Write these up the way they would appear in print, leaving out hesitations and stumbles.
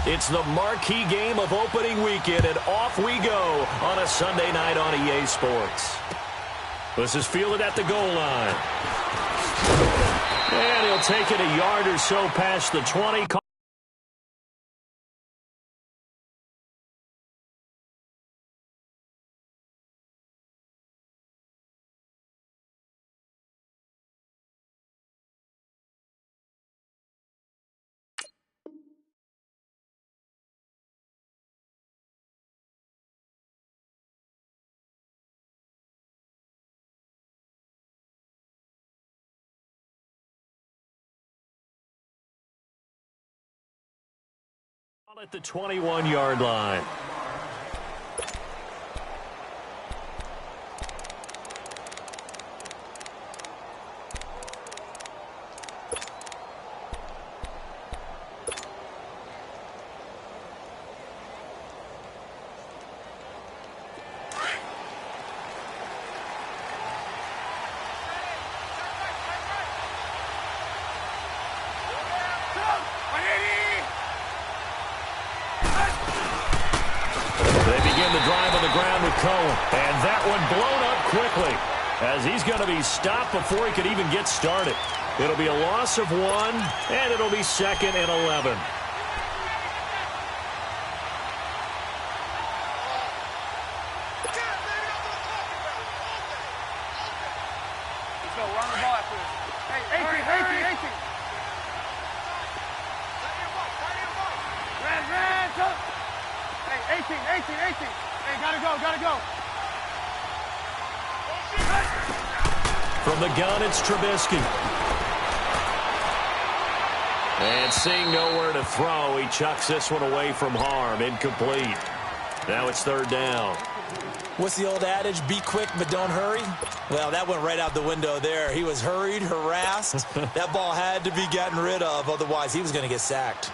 It's the marquee game of opening weekend, and off we go on a Sunday night on EA Sports. This is fielded at the goal line. And he'll take it a yard or so past the 20. At the 21-yard line. And that one blown up quickly as he's going to be stopped before he could even get started. It'll be a loss of 1, and it'll be 2nd and 11. Let's go. Run the ball after this. Hey, 18. Red, jump. Hey, 18. Hey, gotta go. From the gun, it's Trubisky. And seeing nowhere to throw, he chucks this one away from harm. Incomplete. Now it's 3rd down. What's the old adage? Be quick, but don't hurry? Well, that went right out the window there. He was hurried, harassed. That ball had to be gotten rid of, otherwise he was going to get sacked.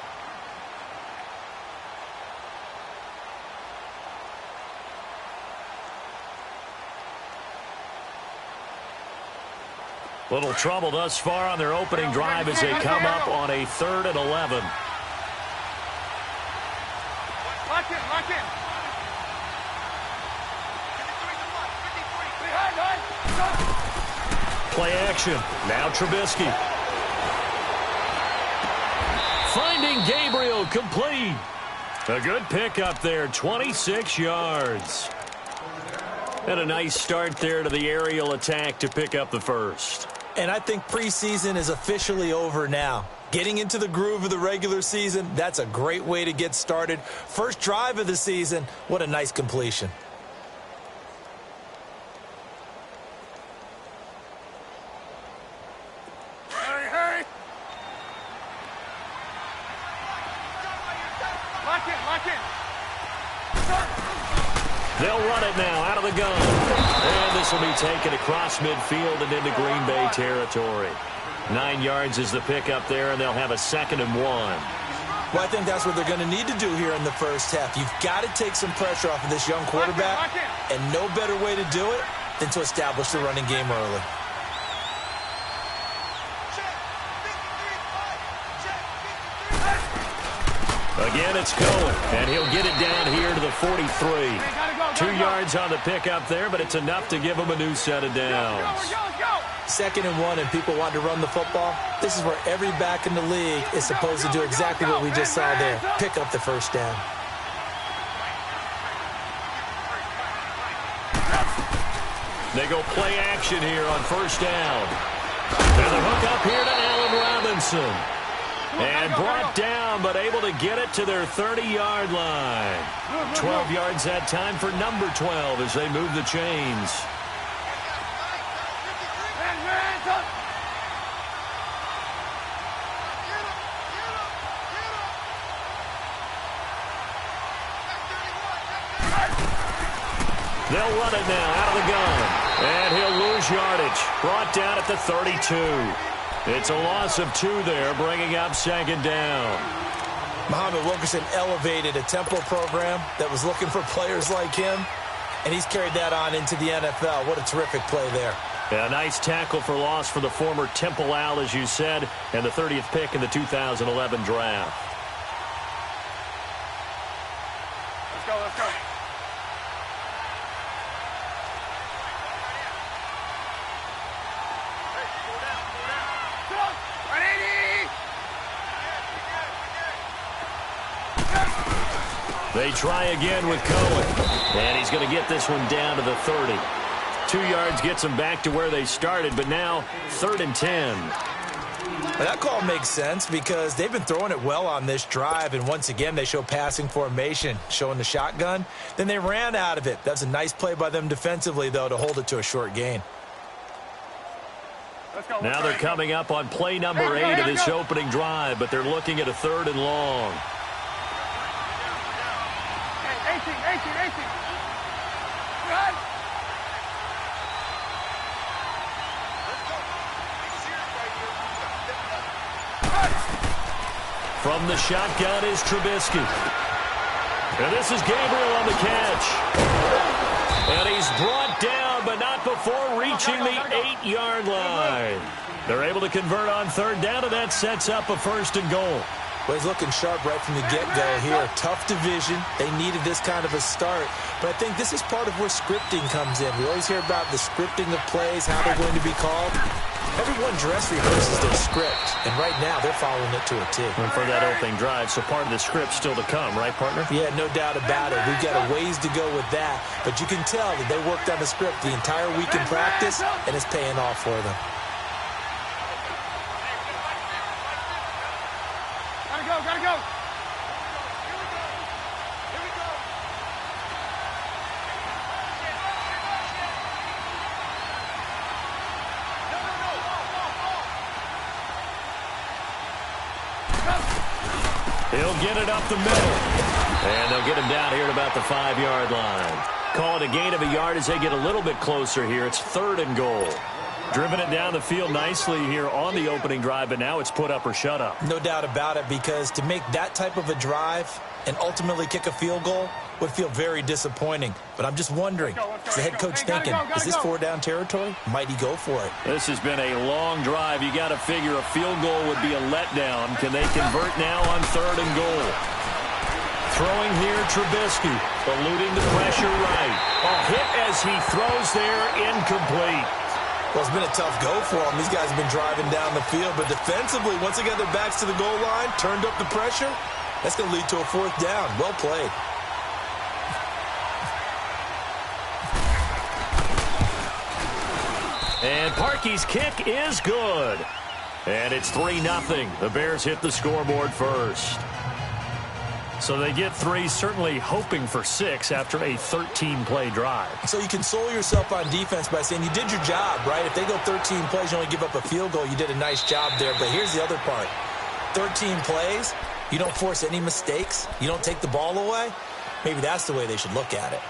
Little trouble thus far on their opening drive as they come up on a 3rd and 11. Lock in. Play action. Now Trubisky. Finding Gabriel, complete. A good pickup there, 26 yards. And a nice start there to the aerial attack to pick up the first. And I think preseason is officially over now. Getting into the groove of the regular season, that's a great way to get started. First drive of the season, what a nice completion. Hurry. Lock in. They'll run it now out of the gun. And this will be taken across midfield and into Green Bay territory. 9 yards is the pickup there, and they'll have a 2nd and 1. Well, I think that's what they're going to need to do here in the first half. You've got to take some pressure off of this young quarterback, and no better way to do it than to establish the running game early. Again, it's Cohen, and he'll get it down here to the 43. 2 yards on the pickup there, but it's enough to give him a new set of downs. 2nd and 1, and people want to run the football. This is where every back in the league is supposed to do exactly what we just saw there. Pick up the first down. They go play action here on 1st down. And the hook up here to Allen Robinson. And brought down, but able to get it to their 30-yard line. 12 yards that time for number 12 as they move the chains. They'll run it now out of the gun. And he'll lose yardage. Brought down at the 32. It's a loss of 2 there, bringing up 2nd down. Muhammad Wilkerson elevated a tempo program that was looking for players like him, and he's carried that on into the NFL. What a terrific play there. A nice tackle for loss for the former Temple Owl, as you said, and the 30th pick in the 2011 draft. Let's go, let's go. Hey, go down, go down. 180! They try again with Cohen, and he's going to get this one down to the 30. 2 yards gets them back to where they started, but now 3rd and 10. Well, that call makes sense because they've been throwing it well on this drive, and once again they show passing formation, showing the shotgun. Then they ran out of it. That's a nice play by them defensively, though, to hold it to a short gain. Let's go. Now they're coming up on play number 8 of this opening drive, but they're looking at a 3rd and long. Hey, 18. Good. From the shotgun is Trubisky. And this is Gabriel on the catch. And he's brought down, but not before reaching the 8-yard line. They're able to convert on 3rd down, and that sets up a 1st and goal. Well, he's looking sharp right from the get-go here. Tough division. They needed this kind of a start. But I think this is part of where scripting comes in. We always hear about the scripting of plays, how they're going to be called. Everyone dress rehearses their script, and right now they're following it to a T. And for that opening drive, so part of the script still to come, right, partner? Yeah, no doubt about it. We've got a ways to go with that, but you can tell that they worked on the script the entire week in practice, and it's paying off for them. Gotta go. He'll get it up the middle. And they'll get him down here at about the 5-yard line. Call it a gain of a yard as they get a little bit closer here. It's 3rd and goal. Driven it down the field nicely here on the opening drive, but now it's put up or shut up. No doubt about it, because to make that type of a drive and ultimately kick a field goal would feel very disappointing. But I'm just wondering, is the head coach thinking, is this 4-down territory? Might he go for it? This has been a long drive. You got to figure a field goal would be a letdown. Can they convert now on 3rd and goal? Throwing here, Trubisky, eluding the pressure right. A hit as he throws there, incomplete. Well, it's been a tough go for them. These guys have been driving down the field, but defensively, once they got their backs to the goal line, turned up the pressure, that's going to lead to a 4th down. Well played. And Parkey's kick is good. And it's 3-0. The Bears hit the scoreboard first. So they get 3, certainly hoping for 6 after a 13-play drive. So you console yourself on defense by saying you did your job, right? If they go 13 plays, you only give up a field goal, you did a nice job there. But here's the other part. 13 plays, you don't force any mistakes, you don't take the ball away. Maybe that's the way they should look at it.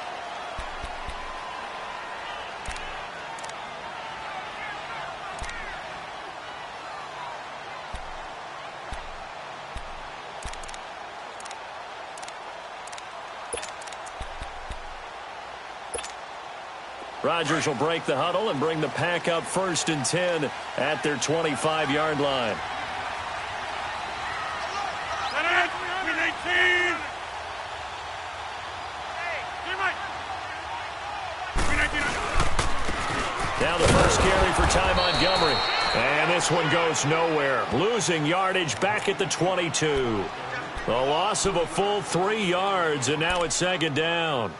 Rodgers will break the huddle and bring the pack up 1st and 10 at their 25-yard line. Now the first carry for Ty Montgomery. And this one goes nowhere. Losing yardage back at the 22. A loss of a full 3 yards, and now it's 2nd down.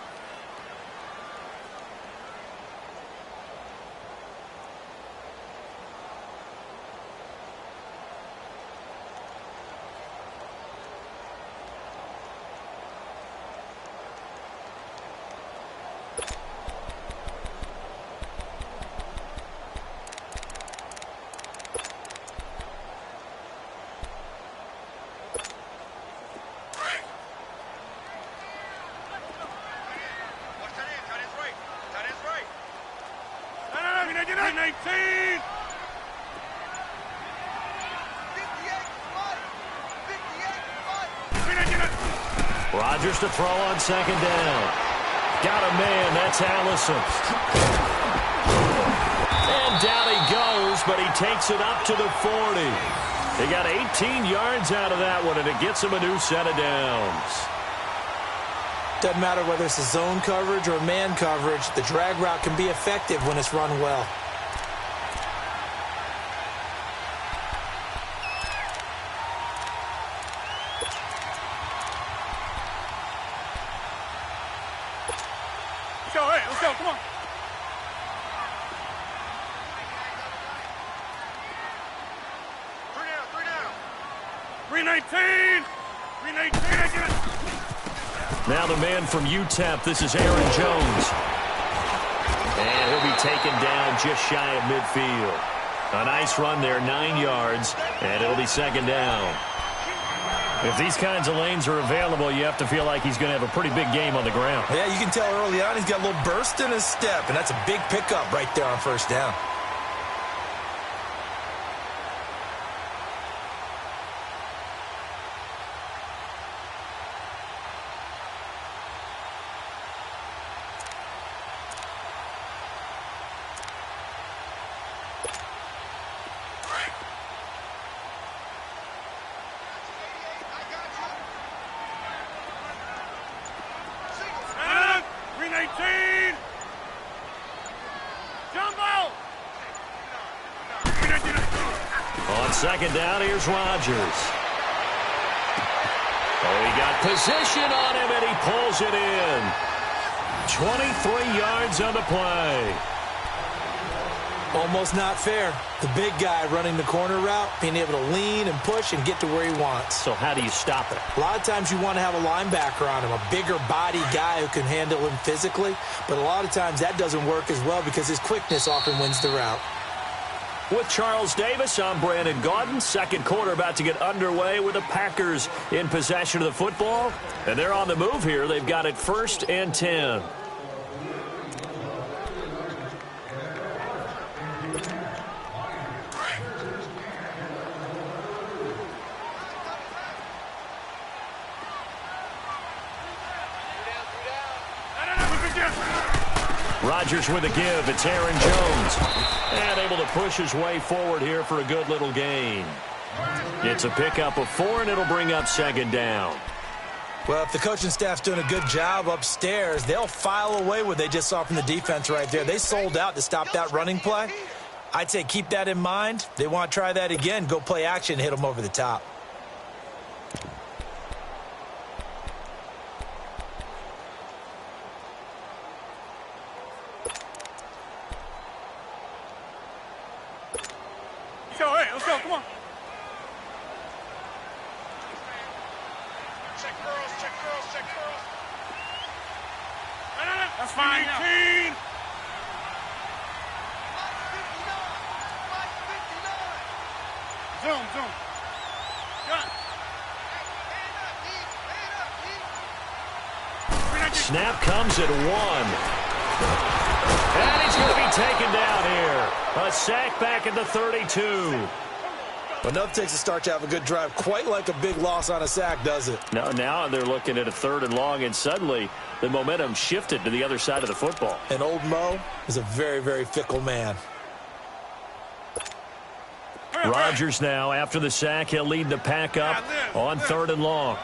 Rodgers to throw on 2nd down. Got a man. That's Allison. And down he goes, but he takes it up to the 40. He got 18 yards out of that one, and it gets him a new set of downs. Doesn't matter whether it's a zone coverage or man coverage, the drag route can be effective when it's run well. Let's go, hey, let's go, come on. Three down. 319. 319, I get it. Now the man from UTEP, this is Aaron Jones. And he'll be taken down just shy of midfield. A nice run there, 9 yards, and it'll be second down. If these kinds of lanes are available, you have to feel like he's going to have a pretty big game on the ground. Yeah, you can tell early on he's got a little burst in his step, and that's a big pickup right there on first down. Second down, here's Rodgers. Oh, he got position on him, and he pulls it in. 23 yards on the play. Almost not fair. The big guy running the corner route, being able to lean and push and get to where he wants. So how do you stop it? A lot of times you want to have a linebacker on him, a bigger body guy who can handle him physically. But a lot of times that doesn't work as well because his quickness often wins the route. With Charles Davis, I'm Brandon Gaudin. Second quarter about to get underway with the Packers in possession of the football. And they're on the move here. They've got it 1st and 10. Rodgers with a give. It's Aaron Jones. And able to push his way forward here for a good little gain. It's a pickup of 4, and it'll bring up second down. Well, if the coaching staff's doing a good job upstairs, they'll file away what they just saw from the defense right there. They sold out to stop that running play. I'd say keep that in mind. They want to try that again. Go play action, hit them over the top. Let's go, come on. Check girls. No. That's fine now. Zoom. Gun. Snap comes at 1. And he's going to be taken down here. A sack back at the 32. Well, nothing takes a start to have a good drive quite like a big loss on a sack, does it? No, now they're looking at a 3rd and long, and suddenly the momentum shifted to the other side of the football. And old Mo is a very, very fickle man. Rodgers now, after the sack, he'll lead the pack up on 3rd and long.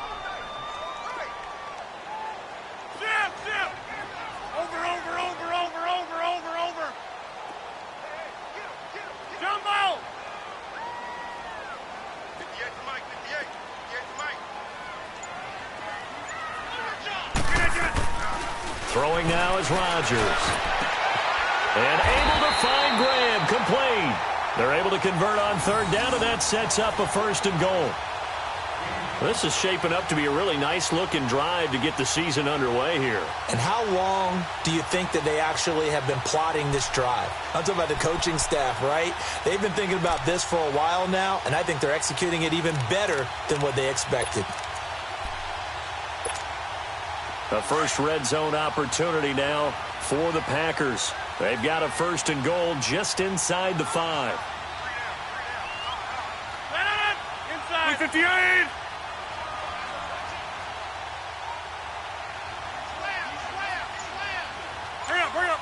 Throwing now is Rodgers. And able to find Graham, complete. They're able to convert on 3rd down, and that sets up a 1st and goal. This is shaping up to be a really nice-looking drive to get the season underway here. And how long do you think that they actually have been plotting this drive? I'm talking about the coaching staff, right? They've been thinking about this for a while now, and I think they're executing it even better than what they expected. A first red zone opportunity now for the Packers. They've got a 1st and goal just inside the 5. Inside. 58. Hurry up.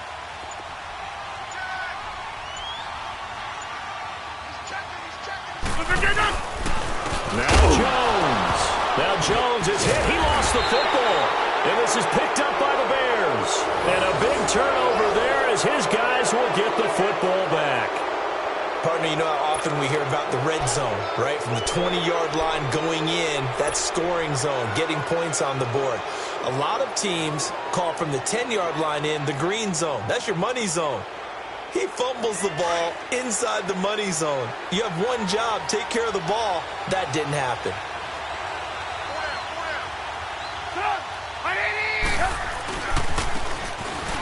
turnover there as his guys will get the football back. Partner, you know how often we hear about the red zone, right? From the 20-yard line going in, that's scoring zone, getting points on the board. A lot of teams call from the 10-yard line in the green zone. That's your money zone. He fumbles the ball inside the money zone. You have one job, take care of the ball. That didn't happen.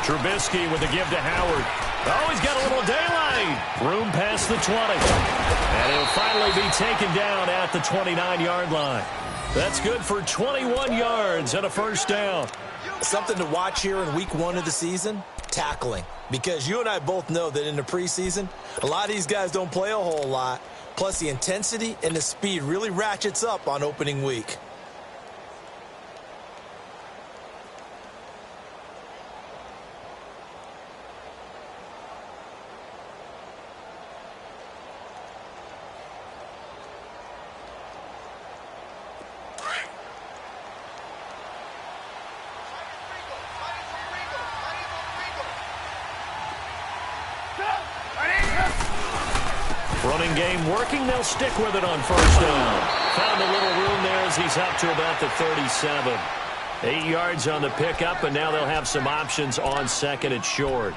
Trubisky with the give to Howard. Oh, he's got a little daylight. Room past the 20. And he'll finally be taken down at the 29-yard line. That's good for 21 yards and a first down. Something to watch here in week 1 of the season, tackling. Because you and I both know that in the preseason, a lot of these guys don't play a whole lot. Plus, the intensity and the speed really ratchets up on opening week. Running game working. They'll stick with it on first down. Found a little room there as he's up to about the 37. 8 yards on the pickup, and now they'll have some options on second and short.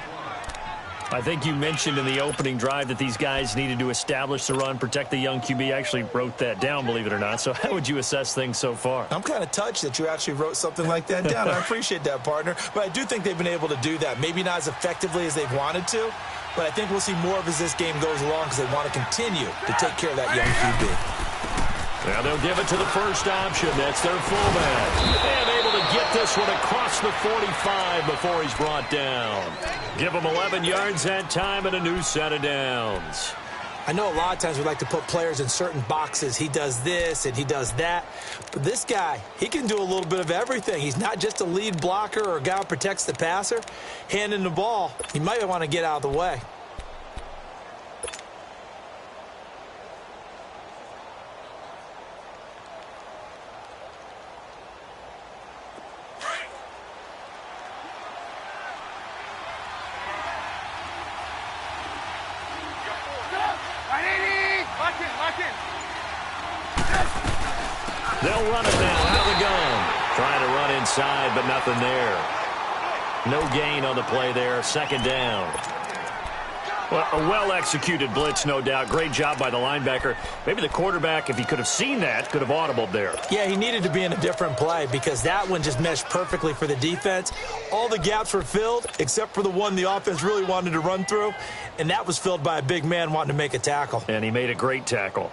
I think you mentioned in the opening drive that these guys needed to establish the run, protect the young QB. I actually wrote that down, believe it or not. So how would you assess things so far? I'm kind of touched that you actually wrote something like that down. I appreciate that, partner. But I do think they've been able to do that. Maybe not as effectively as they've wanted to, but I think we'll see more of as this game goes along because they want to continue to take care of that young QB. Now they'll give it to the first option. That's their fullback. And able to get this one across the 45 before he's brought down. Give him 11 yards that time and a new set of downs. I know a lot of times we like to put players in certain boxes. He does this and he does that. But this guy, he can do a little bit of everything. He's not just a lead blocker or a guy who protects the passer. Handing the ball, he might want to get out of the way. They'll run it now out of the gun. Trying to run inside, but nothing there. No gain on the play there. Second down. Well, a well-executed blitz, no doubt. Great job by the linebacker. Maybe the quarterback, if he could have seen that, could have audibled there. Yeah, he needed to be in a different play because that one just meshed perfectly for the defense. All the gaps were filled except for the one the offense really wanted to run through, and that was filled by a big man wanting to make a tackle. And he made a great tackle.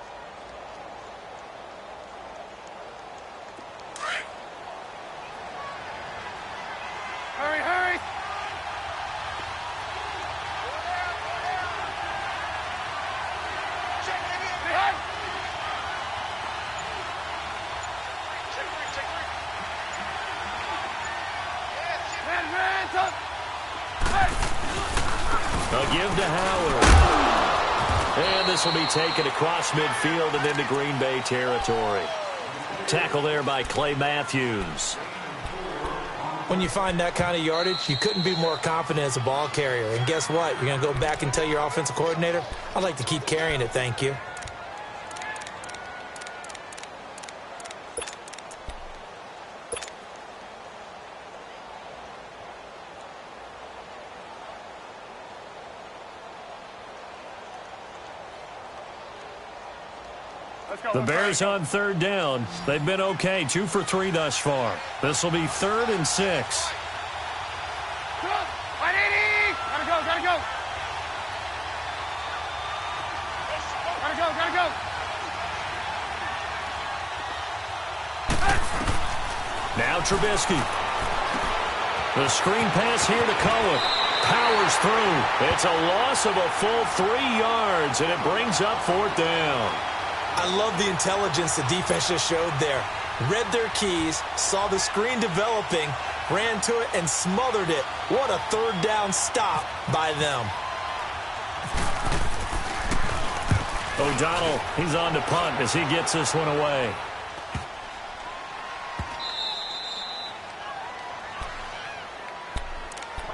A give to Howard. And this will be taken across midfield and into Green Bay territory. Tackle there by Clay Matthews. When you find that kind of yardage, you couldn't be more confident as a ball carrier. And guess what? You're going to go back and tell your offensive coordinator, I'd like to keep carrying it, thank you. The Bears on third down. They've been okay, 2 for 3 thus far. This will be 3rd and 6. Gotta go. Now Trubisky. The screen pass here to Cohen. Powers through. It's a loss of a full 3 yards, and it brings up 4th down. I love the intelligence the defense just showed there. Read their keys, saw the screen developing, ran to it, and smothered it. What a 3rd down stop by them. O'Donnell, he's on to punt as he gets this one away.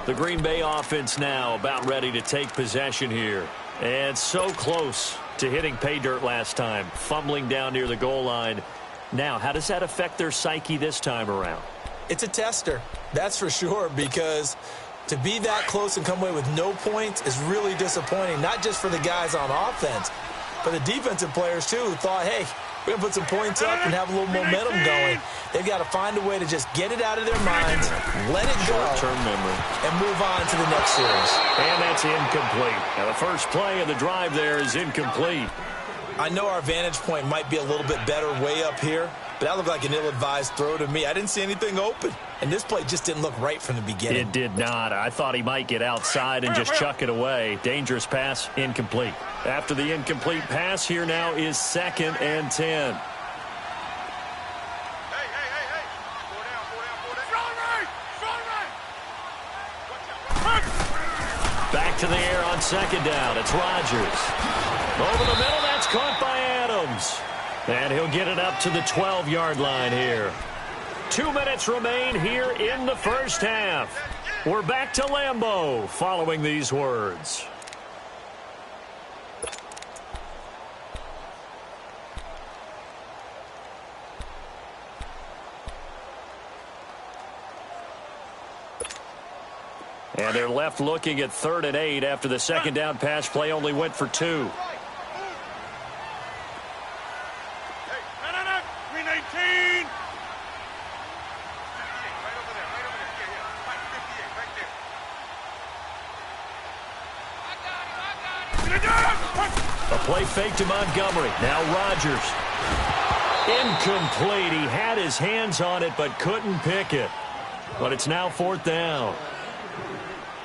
The Green Bay offense now about ready to take possession here. And so close to hitting pay dirt last time, fumbling down near the goal line. Now, how does that affect their psyche this time around? It's a tester, that's for sure, because to be that close and come away with no points is really disappointing, not just for the guys on offense, but the defensive players, too, who thought, hey, we're going to put some points up and have a little momentum going. They've got to find a way to just get it out of their minds, let it go, short-term memory, and move on to the next series. And that's incomplete. Now, the first play of the drive there is incomplete. I know our vantage point might be a little bit better way up here, but that looked like an ill-advised throw to me. I didn't see anything open, and this play just didn't look right from the beginning. It did not. I thought he might get outside and just chuck it away. Dangerous pass, incomplete. After the incomplete pass, here now is 2nd and 10. Back to the air on 2nd down. It's Rodgers. Over the middle, that's caught by Adams. And he'll get it up to the 12-yard line here. 2 minutes remain here in the first half. We're back to Lambeau following these words. And they're left looking at 3rd and 8 after the 2nd down pass play only went for 2. A play fake to Montgomery. Now Rodgers. Incomplete. He had his hands on it but couldn't pick it. But it's now 4th down.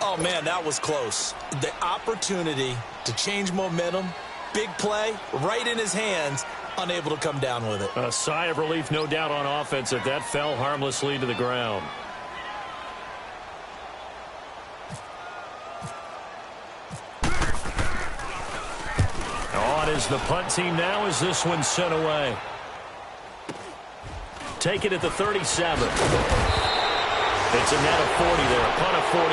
Oh, man, that was close. The opportunity to change momentum, big play, right in his hands, unable to come down with it. A sigh of relief, no doubt, on offense that fell harmlessly to the ground. On is the punt team now as this one's sent away. Take it at the 37. It's a net of 40 there, a punt of 48,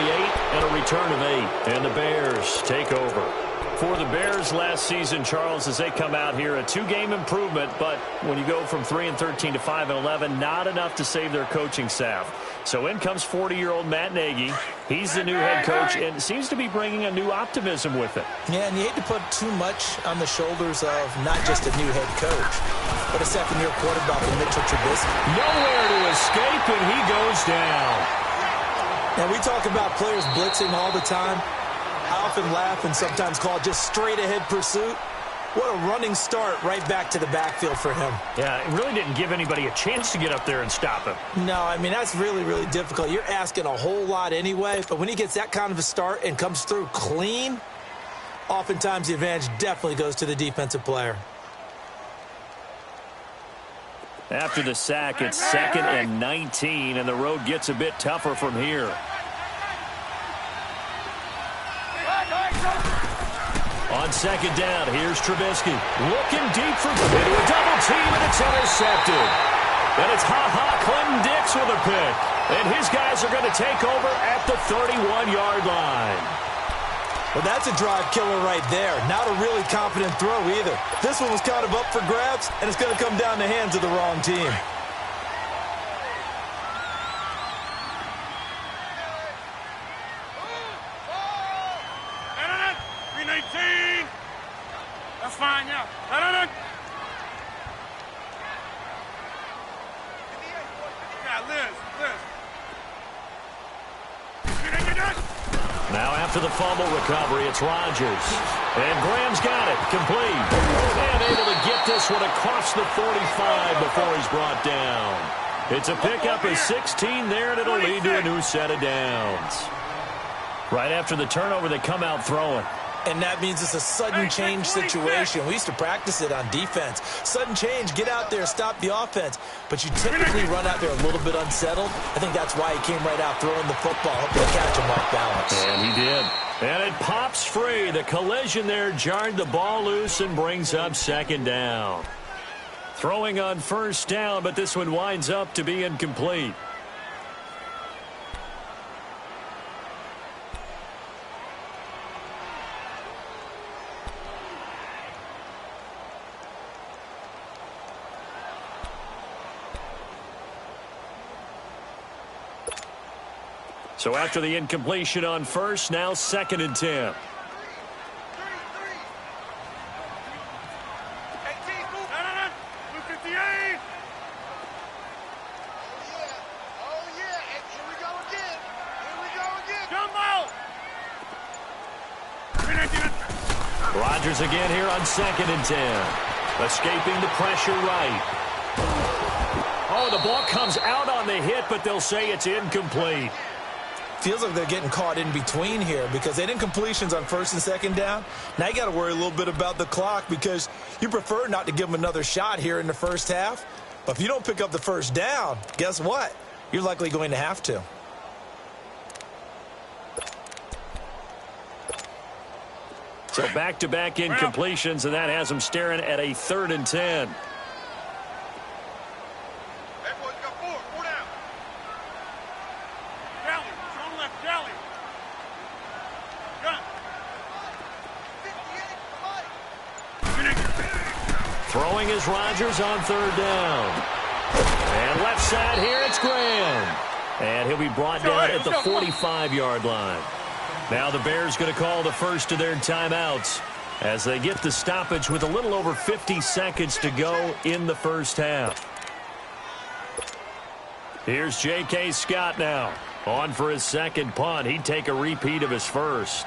and a return of 8. And the Bears take over. For the Bears last season, Charles, as they come out here, a 2-game improvement, but when you go from 3-13 to 5-11, not enough to save their coaching staff. So in comes 40-year-old Matt Nagy. He's the new head coach and seems to be bringing a new optimism with it. Yeah, and you hate to put too much on the shoulders of not just a new head coach, but a second-year quarterback in Mitchell Trubisky. Nowhere to escape, and he goes down. And we talk about players blitzing all the time. I often laugh and sometimes call it just straight-ahead pursuit. What a running start right back to the backfield for him. Yeah, it really didn't give anybody a chance to get up there and stop him. No, I mean, that's really, really difficult. You're asking a whole lot anyway, but when he gets that kind of a start and comes through clean, oftentimes the advantage definitely goes to the defensive player. After the sack, it's 2nd and 19, and the road gets a bit tougher from here. On 2nd down, here's Trubisky. Looking deep for into a double team, and it's intercepted. And it's Clinton Dix with a pick. And his guys are going to take over at the 31-yard line. Well, that's a drive killer right there. Not a really confident throw either. This one was kind of up for grabs, and it's going to come down the hands of the wrong team. That's fine, yeah. Liz. Now after the fumble recovery, it's Rodgers. And Graham's got it. Complete. And able to get this one across the 45 before he's brought down. It's a pickup of 16 there, and it'll lead to a new set of downs. Right after the turnover, they come out throwing. And that means it's a sudden change situation. We used to practice it on defense. Sudden change, get out there, stop the offense. But you typically run out there a little bit unsettled. I think that's why he came right out throwing the football, hoping to catch him off balance. And he did. And it pops free. The collision there jarred the ball loose and brings up 2nd down. Throwing on 1st down, but this one winds up to be incomplete. So after the incompletion on first, now 2nd and 10. Rodgers again here on 2nd and 10. Escaping the pressure right. Oh, the ball comes out on the hit, but they'll say it's incomplete. Feels like they're getting caught in between here because they didn't completions on 1st and 2nd down. Now you got to worry a little bit about the clock because you prefer not to give them another shot here in the first half. But if you don't pick up the 1st down, guess what? You're likely going to have to. So back-to-back incompletions, and that has them staring at a 3rd and 10. Throwing is Rodgers on 3rd down. And left side here, it's Graham. And he'll be brought down at the 45-yard line. Now the Bears going to call the first of their timeouts as they get the stoppage with a little over 50 seconds to go in the first half. Here's J.K. Scott now on for his 2nd punt. He'd take a repeat of his first.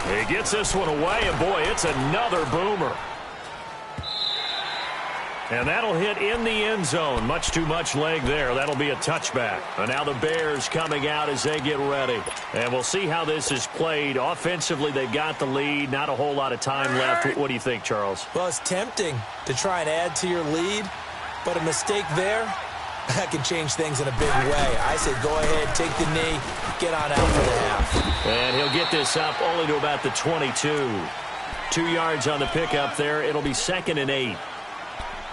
He gets this one away, and boy, it's another boomer. And that'll hit in the end zone. Much too much leg there. That'll be a touchback. And now the Bears coming out as they get ready. And we'll see how this is played. Offensively, they've got the lead. Not a whole lot of time left. What do you think, Charles? Well, it's tempting to try and add to your lead, but a mistake there, that can change things in a big way. I say go ahead, take the knee, get on out for the half. And he'll get this up only to about the 22. 2 yards on the pickup there. It'll be 2nd and 8.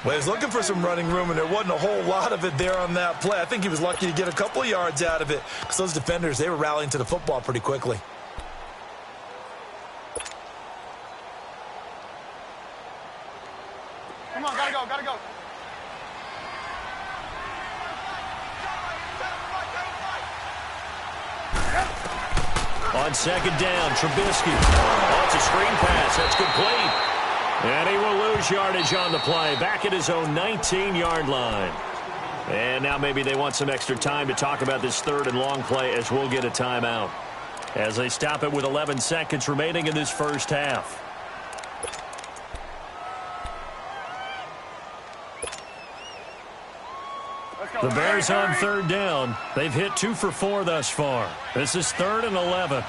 Well, he's looking for some running room, and there wasn't a whole lot of it there on that play. I think he was lucky to get a couple of yards out of it because those defenders, they were rallying to the football pretty quickly. Come on, gotta go, gotta go. On 2nd down, Trubisky. Oh, it's a screen pass. That's complete. And he will lose yardage on the play. Back at his own 19-yard line. And now maybe they want some extra time to talk about this 3rd and long play as we'll get a timeout. As they stop it with 11 seconds remaining in this first half. The Bears on 3rd down. They've hit 2 for 4 thus far. This is 3rd and 11.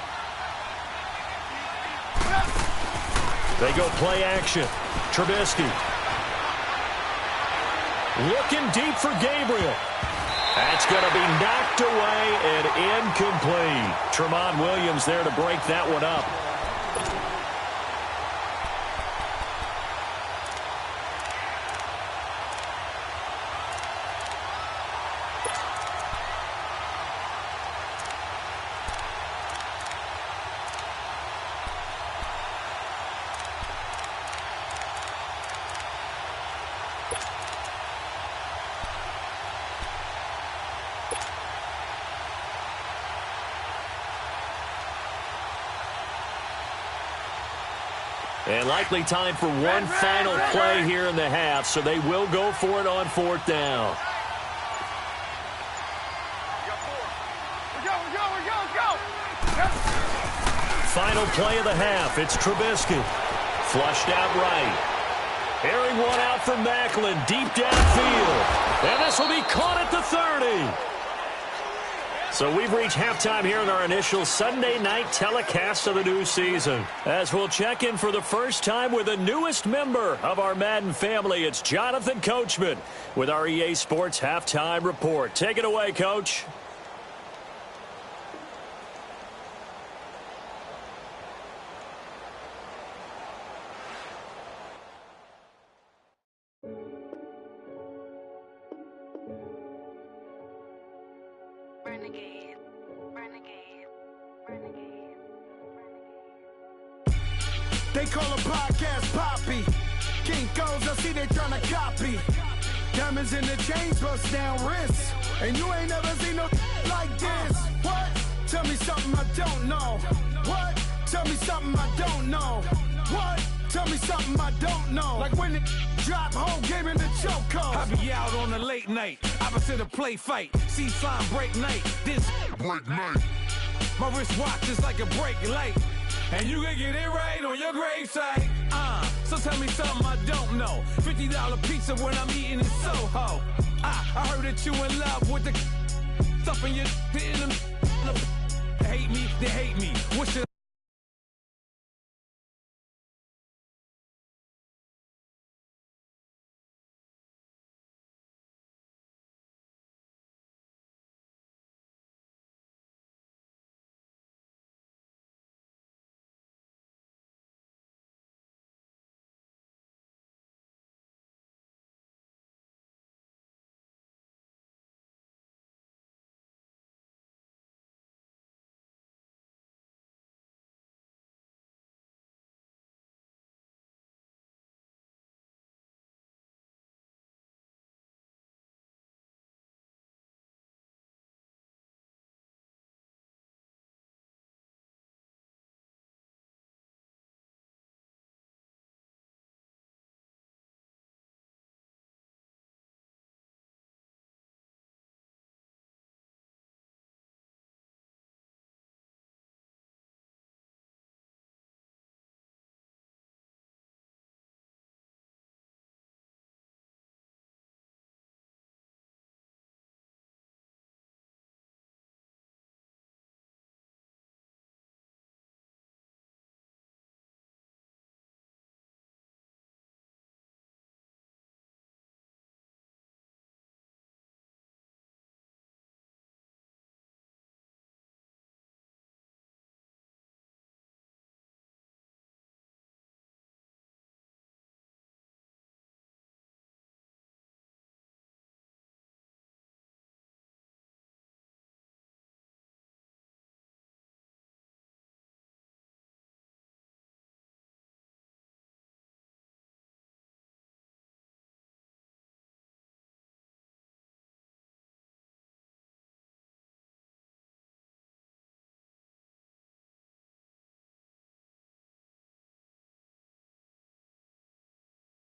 They go play action. Trubisky. Looking deep for Gabriel. That's going to be knocked away and incomplete. Tramon Williams there to break that one up. And likely time for one final play here in the half, so they will go for it on 4th down. Final play of the half. It's Trubisky. Flushed out right. Airing one out from Macklin, deep downfield. And this will be caught at the 30. So we've reached halftime here in our initial Sunday night telecast of the new season. As we'll check in for the first time with the newest member of our Madden family, it's Jonathan Coachman with our EA Sports Halftime Report. Take it away, Coach. Renegade, renegade, renegade, renegade. They call a podcast Poppy. Kinkos, I see they tryna copy. Diamonds in the chains, bust down wrists. And you ain't never seen no like this. What? Tell me something I don't know. What? Tell me something I don't know. What? Tell me something I don't know. Like when it drop, whole game in the chokehold. I be out on a late night, opposite a play fight. See sign break night, this break night. My wristwatch is like a brake light. And you can get it right on your gravesite. So tell me something I don't know. $50 pizza when I'm eating in Soho. I heard that you in love with the stuff in your in them. They hate me, they hate me. What should